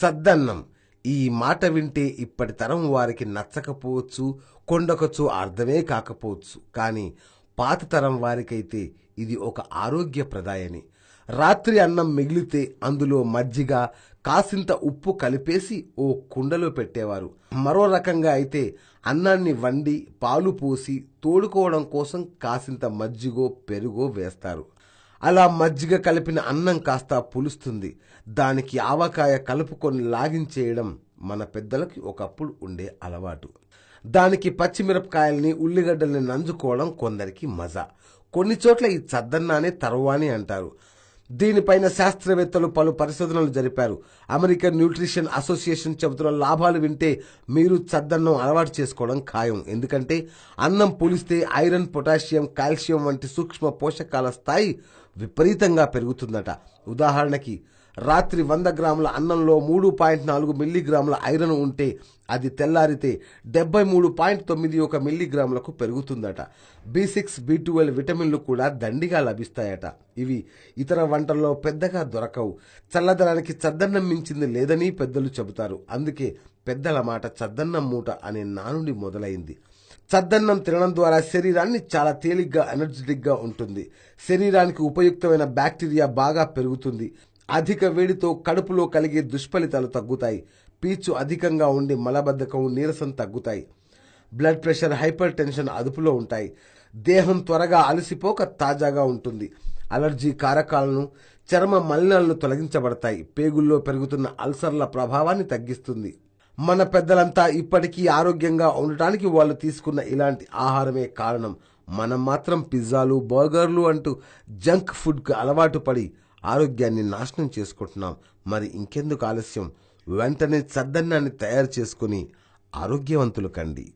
చద్దన్నం. ఈ మాట వింటే ఇప్పటి తరం వారికి నచ్చకపోవచ్చు, కొండకొచ్చు అర్థమే కాకపోవచ్చు. కానీ పాత తరం వారికైతే ఇది ఒక ఆరోగ్య ప్రదాయని. రాత్రి అన్నం మిగిలితే అందులో మజ్జిగ, కాసింత ఉప్పు కలిపేసి ఓ కుండలో పెట్టేవారు. మరో రకంగా అయితే అన్నాన్ని వండి పాలు పోసి తోడుకోవడం కోసం కాసింత మజ్జిగో పెరుగో వేస్తారు. అలా మజ్జిగ కలిపిన అన్నం కాస్త పులుస్తుంది. దానికి ఆవకాయ కలుపుకొని లాగించేయడం మన పెద్దలకి ఒకప్పుడు ఉండే అలవాటు. దానికి పచ్చిమిరపకాయల్ని, ఉల్లిగడ్డల్ని నంజుకోవడం కొందరికి మజా. కొన్ని చోట్ల ఈ చద్దన్నానే తర్వాణి అంటారు. దీనిపైన శాస్త్రవేత్తలు పలు పరిశోధనలు జరిపారు. అమెరికన్ న్యూట్రిషన్ అసోసియేషన్ చెబుతున్న లాభాలు వింటే మీరు చద్దన్నం అలవాటు చేసుకోవడం ఖాయం. ఎందుకంటే అన్నం పులిస్తే ఐరన్, పొటాషియం, కాల్షియం వంటి సూక్ష్మ పోషకాల స్థాయి విపరీతంగా పెరుగుతుందట. ఉదాహరణకి రాత్రి 100 గ్రాముల అన్నంలో 3.4 మిల్లీగ్రాముల ఐరన్ ఉంటే అది తెల్లారితే 73.91 మిల్లీగ్రాములకు పెరుగుతుందట. B6, B12 విటమిన్లు కూడా దండిగా లభిస్తాయట. ఇవి ఇతర వంటల్లో పెద్దగా దొరకవు. చల్లదనానికి చద్దన్నం మించింది లేదని పెద్దలు చెబుతారు. అందుకే పెద్దల మాట చద్దన్నం మూట అనే నానుడి మొదలైంది. చద్దన్నం తినడం ద్వారా శరీరాన్ని చాలా తేలిగ్గా, ఎనర్జెటిక్గా ఉంటుంది. శరీరానికి ఉపయుక్తమైన బ్యాక్టీరియా బాగా పెరుగుతుంది. అధిక వేడితో కడుపులో కలిగే దుష్ఫలితాలు తగ్గుతాయి. పీచు అధికంగా ఉండి మలబద్ధకం, నీరసం తగ్గుతాయి. బ్లడ్ ప్రెషర్, హైపర్ టెన్షన్ అదుపులో ఉంటాయి. దేహం త్వరగా అలసిపోక తాజాగా ఉంటుంది. అలర్జీ కారకాలను, చర్మ మలినాలను తొలగించబడతాయి. పేగుల్లో పెరుగుతున్న అల్సర్ల ప్రభావాన్ని తగ్గిస్తుంది. మన పెద్దలంతా ఇప్పటికీ ఆరోగ్యంగా ఉండటానికి వాళ్ళు తీసుకున్న ఇలాంటి ఆహారమే కారణం. మనం మాత్రం పిజ్జాలు, బర్గర్లు అంటూ జంక్ ఫుడ్కు అలవాటు పడి ఆరోగ్యాన్ని నాశనం చేసుకుంటున్నాం. మరి ఇంకెందుకు ఆలస్యం? వెంటనే చద్దన్నాన్ని తయారు చేసుకుని ఆరోగ్యవంతులు కండి.